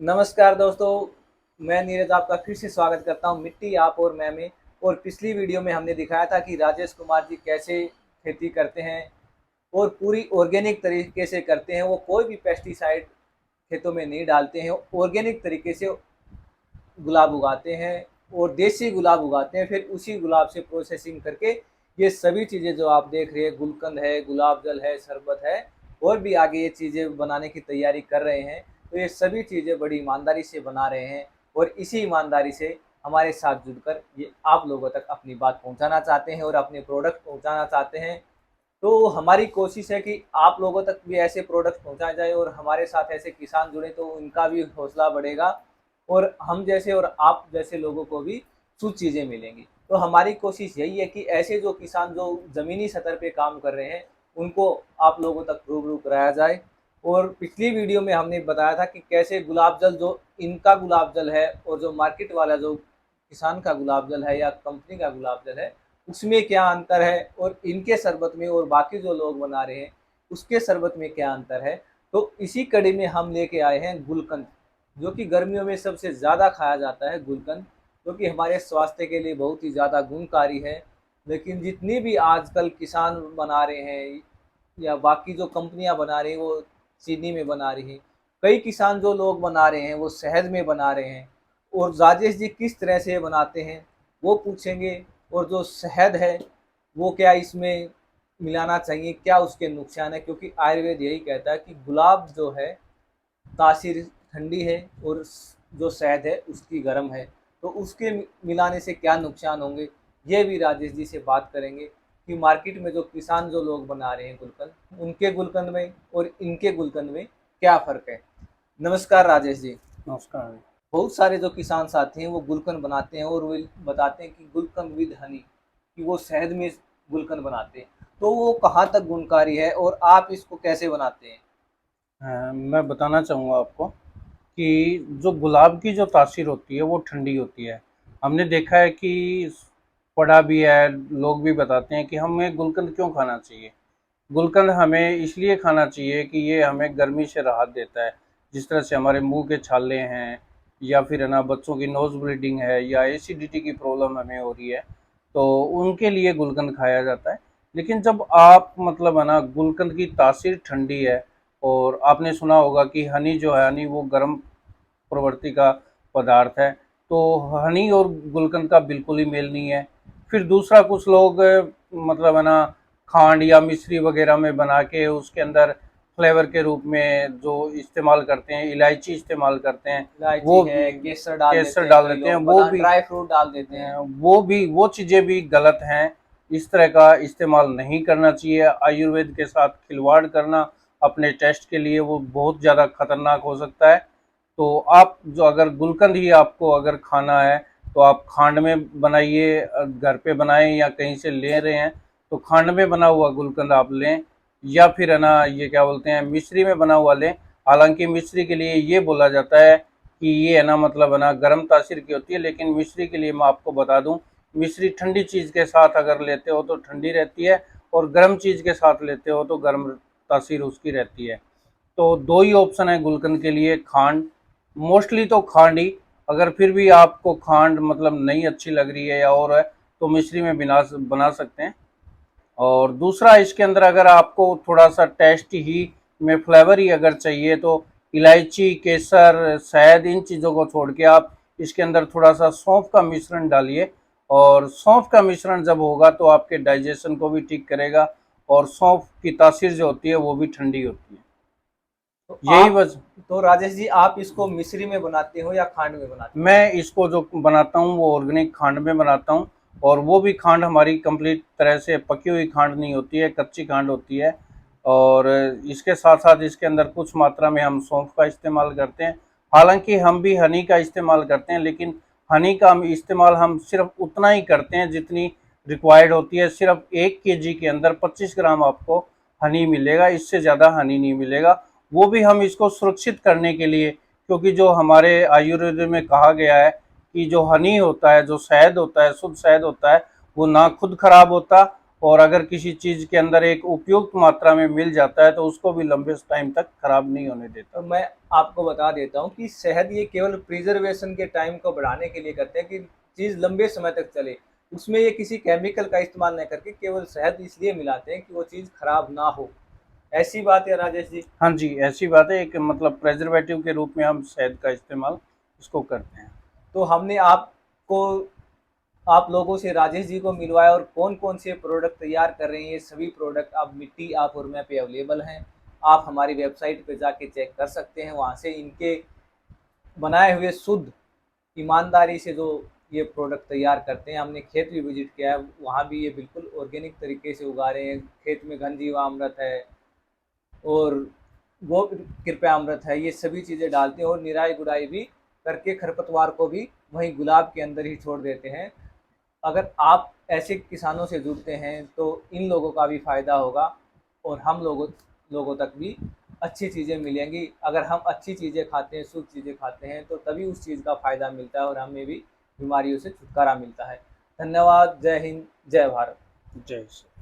नमस्कार दोस्तों, मैं नीरज आपका फिर से स्वागत करता हूं मिट्टी आप और मैं में। और पिछली वीडियो में हमने दिखाया था कि राजेश कुमार जी कैसे खेती करते हैं और पूरी ऑर्गेनिक तरीके से करते हैं। वो कोई भी पेस्टिसाइड खेतों में नहीं डालते हैं, ऑर्गेनिक तरीके से गुलाब उगाते हैं और देसी गुलाब उगाते हैं। फिर उसी गुलाब से प्रोसेसिंग करके ये सभी चीज़ें जो आप देख रहे हैं, गुलकंद है, गुलाब जल है, शरबत है और भी आगे ये चीज़ें बनाने की तैयारी कर रहे हैं। तो ये सभी चीज़ें बड़ी ईमानदारी से बना रहे हैं और इसी ईमानदारी से हमारे साथ जुड़कर ये आप लोगों तक अपनी बात पहुंचाना चाहते हैं और अपने प्रोडक्ट पहुंचाना चाहते हैं। तो हमारी कोशिश है कि आप लोगों तक भी ऐसे प्रोडक्ट पहुंचाए जाए और हमारे साथ ऐसे किसान जुड़े तो उनका भी हौसला बढ़ेगा और हम जैसे और आप जैसे लोगों को भी शुद्ध चीज़ें मिलेंगी। तो हमारी कोशिश यही है कि ऐसे जो किसान जो ज़मीनी स्तर पे काम कर रहे हैं उनको आप लोगों तक रूबरू कराया जाए। और पिछली वीडियो में हमने बताया था कि कैसे गुलाब जल जो इनका गुलाब जल है और जो मार्केट वाला जो किसान का गुलाब जल है या कंपनी का गुलाब जल है उसमें क्या अंतर है और इनके शरबत में और बाकी जो लोग बना रहे हैं उसके शरबत में क्या अंतर है। तो इसी कड़ी में हम लेके आए हैं गुलकंद, जो कि गर्मियों में सबसे ज़्यादा खाया जाता है गुलकंद, जो कि हमारे स्वास्थ्य के लिए बहुत ही ज़्यादा गुणकारी है। लेकिन जितनी भी आजकल किसान बना रहे हैं या बाकी जो कंपनियां बना रही हैं वो चीनी में बना रही हैं, कई किसान जो लोग बना रहे हैं वो शहद में बना रहे हैं। और राजेश जी किस तरह से बनाते हैं वो पूछेंगे। और जो शहद है वो क्या इसमें मिलाना चाहिए, क्या उसके नुकसान है, क्योंकि आयुर्वेद यही कहता है कि गुलाब जो है तासीर ठंडी है और जो शहद है उसकी गर्म है। तो उसके मिलाने से क्या नुकसान होंगे ये भी राजेश जी से बात करेंगे कि मार्केट में जो किसान जो लोग बना रहे हैं गुलकंद, उनके गुलकंद में और इनके गुलकंद में क्या फ़र्क है। नमस्कार राजेश जी। नमस्कार। बहुत सारे जो किसान साथी हैं वो गुलकंद बनाते हैं और वो बताते हैं कि गुलकंद विद हनी, कि वो शहद में गुलकंद बनाते हैं। तो वो कहाँ तक गुणकारी है और आप इसको कैसे बनाते हैं। मैं बताना चाहूँगा आपको कि जो गुलाब की जो तासीर होती है वो ठंडी होती है। हमने देखा है कि पढ़ा भी है, लोग भी बताते हैं कि हमें गुलकंद क्यों खाना चाहिए। गुलकंद हमें इसलिए खाना चाहिए कि ये हमें गर्मी से राहत देता है। जिस तरह से हमारे मुंह के छाले हैं या फिर है ना बच्चों की नोज़ ब्लीडिंग है या एसिडिटी की प्रॉब्लम हमें हो रही है, तो उनके लिए गुलकंद खाया जाता है। लेकिन जब आप मतलब है ना गुलकंद की तासीर ठंडी है, और आपने सुना होगा कि हनी जो है, हनी वो गर्म प्रवृत्ति का पदार्थ है, तो हनी और गुलकंद का बिल्कुल ही मेल नहीं है। फिर दूसरा, कुछ लोग मतलब है ना खांड या मिश्री वगैरह में बना के उसके अंदर फ्लेवर के रूप में जो इस्तेमाल करते हैं, इलायची इस्तेमाल करते हैं, इलायची वो है, केसर डाल केसर देते हैं, डाल कई देते हैं, लोग वो बादाम भी ड्राई फ्रूट डाल देते हैं। वो चीज़ें भी गलत हैं। इस तरह का इस्तेमाल नहीं करना चाहिए। आयुर्वेद के साथ खिलवाड़ करना अपने टेस्ट के लिए वो बहुत ज़्यादा खतरनाक हो सकता है। तो आप जो अगर गुलकंद ही आपको अगर खाना है तो आप खांड में बनाइए, घर पे बनाएं या कहीं से ले रहे हैं तो खांड में बना हुआ गुलकंद आप लें, या फिर है ना ये क्या बोलते हैं मिश्री में बना हुआ लें। हालांकि मिश्री के लिए ये बोला जाता है कि ये है ना मतलब है ना गर्म तासीर की होती है, लेकिन मिश्री के लिए मैं आपको बता दूं, मिश्री ठंडी चीज़ के साथ अगर लेते हो तो ठंडी रहती है, और गर्म चीज़ के साथ लेते हो तो गर्म तासीर उसकी रहती है। तो दो ही ऑप्शन है गुलकंद के लिए, खांड, मोस्टली तो खांड ही। अगर फिर भी आपको खांड मतलब नहीं अच्छी लग रही है या और है तो मिश्री में बना सकते हैं। और दूसरा, इसके अंदर अगर आपको थोड़ा सा टेस्ट ही में फ्लेवर ही अगर चाहिए तो इलायची, केसर, शहद, इन चीज़ों को छोड़ के आप इसके अंदर थोड़ा सा सौंफ का मिश्रण डालिए। और सौंफ का मिश्रण जब होगा तो आपके डाइजेशन को भी ठीक करेगा, और सौंफ की तासीर जो होती है वो भी ठंडी होती है। तो यही आप वजह, तो राजेश जी आप इसको मिश्री में बनाते हो या खांड में बनाते हो। मैं इसको जो बनाता हूँ वो ऑर्गेनिक खांड में बनाता हूँ। और वो भी खांड हमारी कंप्लीट तरह से पकी हुई खांड नहीं होती है, कच्ची खांड होती है। और इसके साथ साथ इसके अंदर कुछ मात्रा में हम सौंफ का इस्तेमाल करते हैं। हालांकि हम भी हनी का इस्तेमाल करते हैं, लेकिन हनी का हम इस्तेमाल हम सिर्फ उतना ही करते हैं जितनी रिक्वायर्ड होती है। सिर्फ 1 kg के अंदर 25 ग्राम आपको हनी मिलेगा, इससे ज़्यादा हनी नहीं मिलेगा। वो भी हम इसको सुरक्षित करने के लिए, क्योंकि जो हमारे आयुर्वेद में कहा गया है कि जो हनी होता है, जो शहद होता है, शुद्ध शहद होता है, वो ना खुद खराब होता और अगर किसी चीज के अंदर एक उपयुक्त मात्रा में मिल जाता है तो उसको भी लंबे टाइम तक खराब नहीं होने देता। तो मैं आपको बता देता हूँ कि शहद ये केवल प्रिजर्वेशन के टाइम को बढ़ाने के लिए करते हैं कि चीज़ लंबे समय तक चले। उसमें ये किसी केमिकल का इस्तेमाल नहीं करके केवल शहद इसलिए मिलाते हैं कि वो चीज़ खराब ना हो। ऐसी बात है राजेश जी। हाँ जी, ऐसी बात है, एक मतलब प्रेजर्वेटिव के रूप में हम शहद का इस्तेमाल इसको करते हैं। तो हमने आपको आप लोगों से राजेश जी को मिलवाया और कौन कौन से प्रोडक्ट तैयार कर रहे हैं, ये सभी प्रोडक्ट आप मिट्टी आप और मैं पे अवेलेबल हैं। आप हमारी वेबसाइट पे जाके चेक कर सकते हैं, वहाँ से इनके बनाए हुए शुद्ध ईमानदारी से जो ये प्रोडक्ट तैयार करते हैं। हमने खेत भी विजिट किया है, वहाँ भी ये बिल्कुल ऑर्गेनिक तरीके से उगा रहे हैं। खेत में घनजीवामृत है और वो कृपया अमृत है, ये सभी चीज़ें डालते हैं और निराई गुड़ाई भी करके खरपतवार को भी वहीं गुलाब के अंदर ही छोड़ देते हैं। अगर आप ऐसे किसानों से जुड़ते हैं तो इन लोगों का भी फ़ायदा होगा और हम लोगों तक भी अच्छी चीज़ें मिलेंगी। अगर हम अच्छी चीज़ें खाते हैं, शुद्ध चीज़ें खाते हैं, तो तभी उस चीज़ का फ़ायदा मिलता है और हमें भी बीमारियों से छुटकारा मिलता है। धन्यवाद। जय हिंद, जय भारत। जय श्री